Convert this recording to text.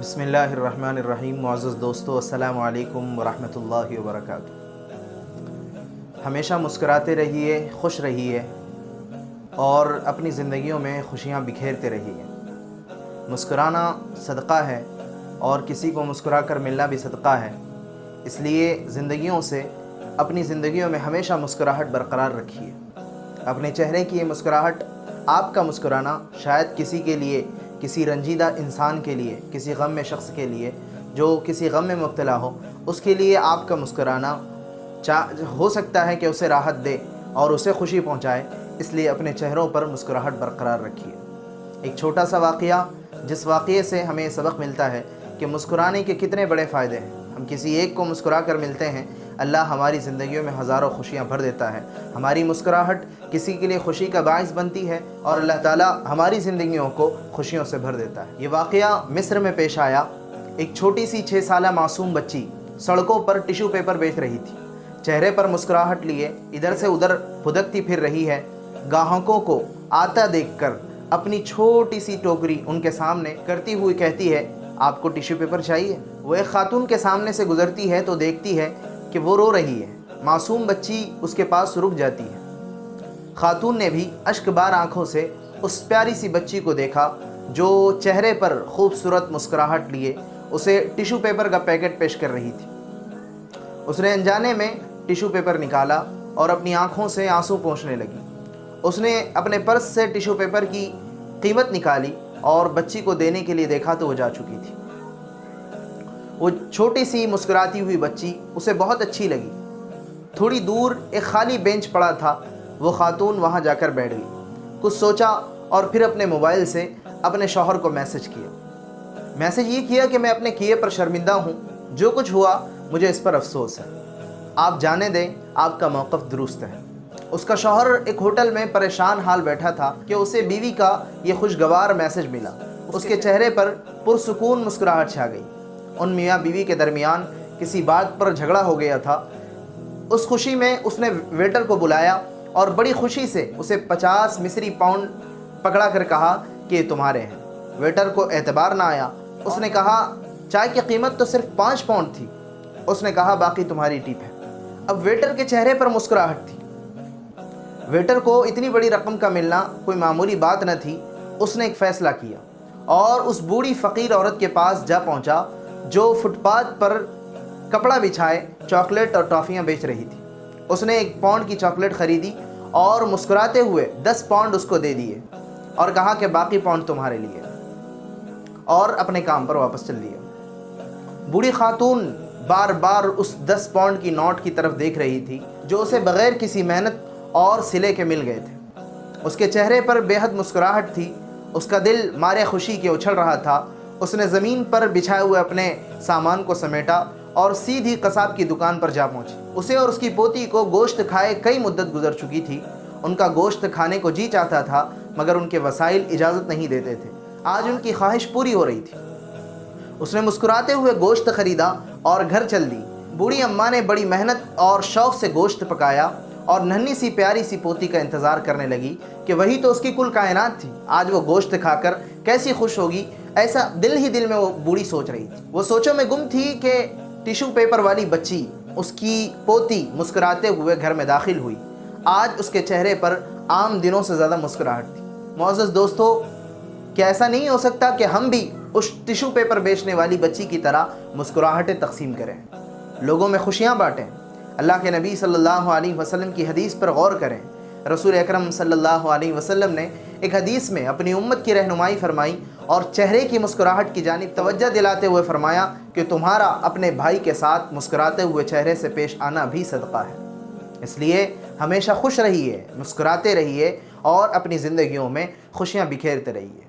बिस्मिल्लाहिर्रहमानिर्रहीम। मुअज़्ज़ज़ दोस्तों, अस्सलामु अलैकुम वरहमतुल्लाहि वबरकातुहू। हमेशा मुस्कुराते रहिए, खुश रहिए और अपनी ज़िंदगियों में खुशियाँ बिखेरते रहिए। मुस्कुराना सदका है और किसी को मुस्कुरा कर मिलना भी सदका है। इसलिए ज़िंदगियों से अपनी ज़िंदगियों में हमेशा मुस्कुराहट बरकरार रखिए। अपने चेहरे की ये मुस्कुराहट, आपका मुस्कुराना शायद किसी के लिए, किसी रंजीदा इंसान के लिए, किसी गम में शख्स के लिए जो किसी गम में मुब्तला हो, उसके लिए आपका मुस्कुराना हो सकता है कि उसे राहत दे और उसे खुशी पहुंचाए। इसलिए अपने चेहरों पर मुस्कुराहट बरकरार रखिए। एक छोटा सा वाक़या, जिस वाक़ये से हमें सबक मिलता है कि मुस्कुराने के कितने बड़े फ़ायदे हैं। हम किसी एक को मुस्कुरा कर मिलते हैं, अल्लाह हमारी ज़िंदगियों में हज़ारों खुशियाँ भर देता है। हमारी मुस्कुराहट किसी के लिए खुशी का बाइस बनती है और अल्लाह ताला हमारी ज़िंदगियों को खुशियों से भर देता है। ये वाक़या मिस्र में पेश आया। एक छोटी सी 6 साला मासूम बच्ची सड़कों पर टिश्यू पेपर बेच रही थी। चेहरे पर मुस्कुराहट लिए इधर से उधर फुदकती फिर रही है। ग्राहकों को आता देखकर अपनी छोटी सी टोकरी उनके सामने करती हुई कहती है, आपको टिश्यू पेपर चाहिए? वो एक खातून के सामने से गुजरती है तो देखती है कि वो रो रही है। मासूम बच्ची उसके पास रुक जाती है। खातून ने भी अश्कबार आंखों से उस प्यारी सी बच्ची को देखा जो चेहरे पर खूबसूरत मुस्कुराहट लिए उसे टिश्यू पेपर का पैकेट पेश कर रही थी। उसने अनजाने में टिश्यू पेपर निकाला और अपनी आंखों से आंसू पोंछने लगी। उसने अपने पर्स से टिश्यू पेपर की कीमत निकाली और बच्ची को देने के लिए देखा तो वो जा चुकी थी। वो छोटी सी मुस्कुराती हुई बच्ची उसे बहुत अच्छी लगी। थोड़ी दूर एक खाली बेंच पड़ा था। वो खातून वहाँ जाकर बैठ गई, कुछ सोचा और फिर अपने मोबाइल से अपने शौहर को मैसेज किया। मैसेज ये किया कि मैं अपने किए पर शर्मिंदा हूँ, जो कुछ हुआ मुझे इस पर अफसोस है, आप जाने दें, आपका मौक़िफ़ दुरुस्त है। उसका शौहर एक होटल में परेशान हाल बैठा था कि उसे बीवी का ये खुशगवार मैसेज मिला। उसके चेहरे पर पुरसुकून मुस्कुराहट छा गई। उन मियाँ बीवी के दरमियान किसी बात पर झगड़ा हो गया था। उस खुशी में उसने वेटर को बुलाया और बड़ी खुशी से उसे 50 मिस्री पाउंड पकड़ा कर कहा कि ये तुम्हारे हैं। वेटर को एतबार ना आया। उसने कहा, चाय की कीमत तो सिर्फ 5 पाउंड थी। उसने कहा, बाकी तुम्हारी टिप है। अब वेटर के चेहरे पर मुस्कुराहट थी। वेटर को इतनी बड़ी रकम का मिलना कोई मामूली बात न थी। उसने एक फ़ैसला किया और उस बूढ़ी फ़कीर औरत के पास जा पहुंचा जो फुटपाथ पर कपड़ा बिछाए चॉकलेट और टॉफ़ियाँ बेच रही थी। उसने 1 पाउंड की चॉकलेट ख़रीदी और मुस्कुराते हुए 10 पाउंड उसको दे दिए और कहा कि बाकी पाउंड तुम्हारे लिए, और अपने काम पर वापस चल दिया। बूढ़ी खातून बार बार उस 10 पाउंड की नोट की तरफ देख रही थी जो उसे बग़ैर किसी मेहनत और सिले के मिल गए थे। उसके चेहरे पर बेहद मुस्कुराहट थी। उसका दिल मारे खुशी के उछल रहा था। उसने ज़मीन पर बिछाए हुए अपने सामान को समेटा और सीधी कसाब की दुकान पर जा पहुंची। उसे और उसकी पोती को गोश्त खाए कई मुद्दत गुजर चुकी थी। उनका गोश्त खाने को जी चाहता था, मगर उनके वसाइल इजाज़त नहीं देते थे। आज उनकी ख्वाहिश पूरी हो रही थी। उसने मुस्कुराते हुए गोश्त ख़रीदा और घर चल दी। बूढ़ी अम्मा ने बड़ी मेहनत और शौक़ से गोश्त पकाया और नन्ही सी प्यारी सी पोती का इंतज़ार करने लगी कि वही तो उसकी कुल कायनात थी। आज वो गोश्त खाकर कैसी खुश होगी, ऐसा दिल ही दिल में वो बूढ़ी सोच रही थी। वो सोचों में गुम थी कि टिश्यू पेपर वाली बच्ची, उसकी पोती, मुस्कुराते हुए घर में दाखिल हुई। आज उसके चेहरे पर आम दिनों से ज़्यादा मुस्कुराहट थी। मुअज़्ज़ज़ दोस्तों, क्या ऐसा नहीं हो सकता कि हम भी उस टिश्यू पेपर बेचने वाली बच्ची की तरह मुस्कुराहटें तकसीम करें, लोगों में खुशियाँ बाँटें? अल्लाह के नबी सल्लल्लाहु अलैहि वसल्लम की हदीस पर गौर करें। रसूल अकरम सल्लल्लाहु अलैहि वसल्लम ने एक हदीस में अपनी उम्मत की रहनुमाई फरमाई और चेहरे की मुस्कुराहट की जानिब तवज्जो दिलाते हुए फरमाया कि तुम्हारा अपने भाई के साथ मुस्कुराते हुए चेहरे से पेश आना भी सदका है। इसलिए हमेशा खुश रहिए, मुस्कुराते रहिए और अपनी ज़िंदगियों में खुशियाँ बिखेरते रहिए।